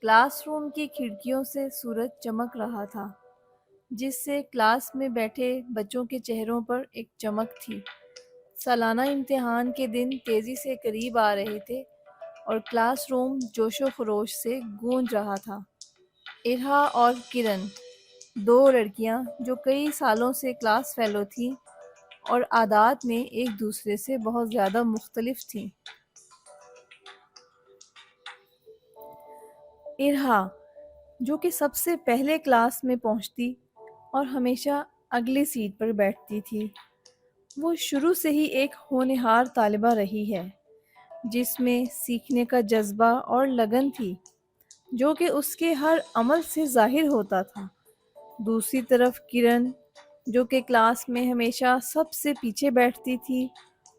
Class room کی کھڑکیوں سے سورج چمک رہا تھا، جس سے کلاس میں بیٹھے بچوں کے چہروں پر ایک چمک تھی۔ سالانہ امتحان کے دن تیزی سے قریب آ رہے تھے اور کلاس روم جوش و خروش سے گونج رہا تھا۔ ارہا اور کرن، دو لڑکیاں جو کئی سالوں سے کلاس فیلو تھیں اور عادات میں ایک دوسرے سے بہت زیادہ مختلف تھیں۔ ارہا، جو کہ سب سے پہلے کلاس میں پہنچتی اور ہمیشہ اگلی سیٹ پر بیٹھتی تھی، وہ شروع سے ہی ایک ہونہار طالبہ رہی ہے، جس میں سیکھنے کا جذبہ اور لگن تھی، جو کہ اس کے ہر عمل سے ظاہر ہوتا تھا۔ دوسری طرف کرن، جو کہ کلاس میں ہمیشہ سب سے پیچھے بیٹھتی تھی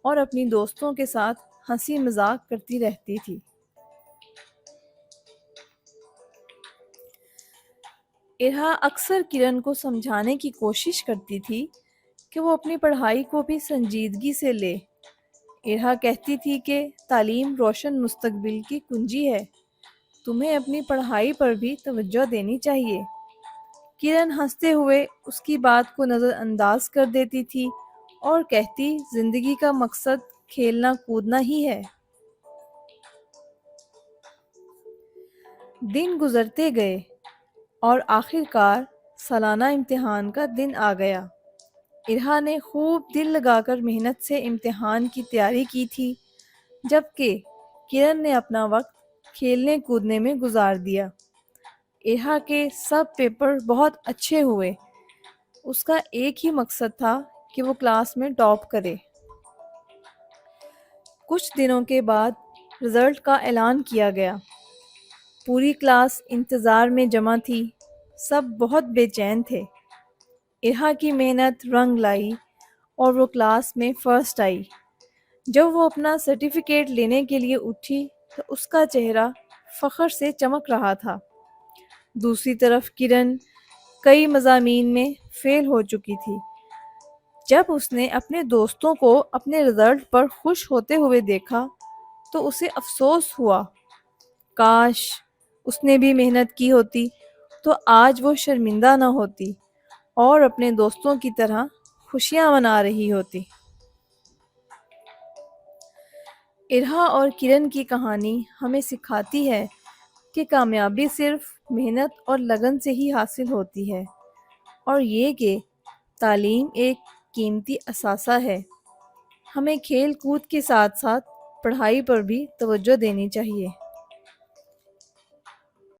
اور اپنی دوستوں کے ساتھ ہنسی مذاق کرتی رہتی تھی۔ ارہا اکثر کرن کو سمجھانے کی کوشش کرتی تھی کہ وہ اپنی پڑھائی کو بھی سنجیدگی سے لے۔ ارہا کہتی تھی کہ تعلیم روشن مستقبل کی کنجی ہے، تمہیں اپنی پڑھائی پر بھی توجہ دینی چاہیے۔ کرن ہنستے ہوئے اس کی بات کو نظر انداز کر دیتی تھی اور کہتی زندگی کا مقصد کھیلنا کودنا ہی ہے۔ دن گزرتے گئے اور آخر کار سالانہ امتحان کا دن آ گیا۔ ارہا نے خوب دل لگا کر محنت سے امتحان کی تیاری کی تھی، جبکہ کرن نے اپنا وقت کھیلنے کودنے میں گزار دیا۔ ارہا کے سب پیپر بہت اچھے ہوئے۔ اس کا ایک ہی مقصد تھا کہ وہ کلاس میں ٹاپ کرے۔ کچھ دنوں کے بعد رزلٹ کا اعلان کیا گیا۔ پوری کلاس انتظار میں جمع تھی، سب بہت بے چین تھے۔ ارہا کی محنت رنگ لائی اور وہ کلاس میں فرسٹ آئی۔ جب وہ اپنا سرٹیفکیٹ لینے کے لیے اٹھی تو اس کا چہرہ فخر سے چمک رہا تھا۔ دوسری طرف کرن کئی مضامین میں فیل ہو چکی تھی۔ جب اس نے اپنے دوستوں کو اپنے رزلٹ پر خوش ہوتے ہوئے دیکھا تو اسے افسوس ہوا۔ کاش اس نے بھی محنت کی ہوتی تو آج وہ شرمندہ نہ ہوتی اور اپنے دوستوں کی طرح خوشیاں منا رہی ہوتی۔ ارہا اور کرن کی کہانی ہمیں سکھاتی ہے کہ کامیابی صرف محنت اور لگن سے ہی حاصل ہوتی ہے، اور یہ کہ تعلیم ایک قیمتی اثاثہ ہے۔ ہمیں کھیل کود کے ساتھ ساتھ پڑھائی پر بھی توجہ دینی چاہیے۔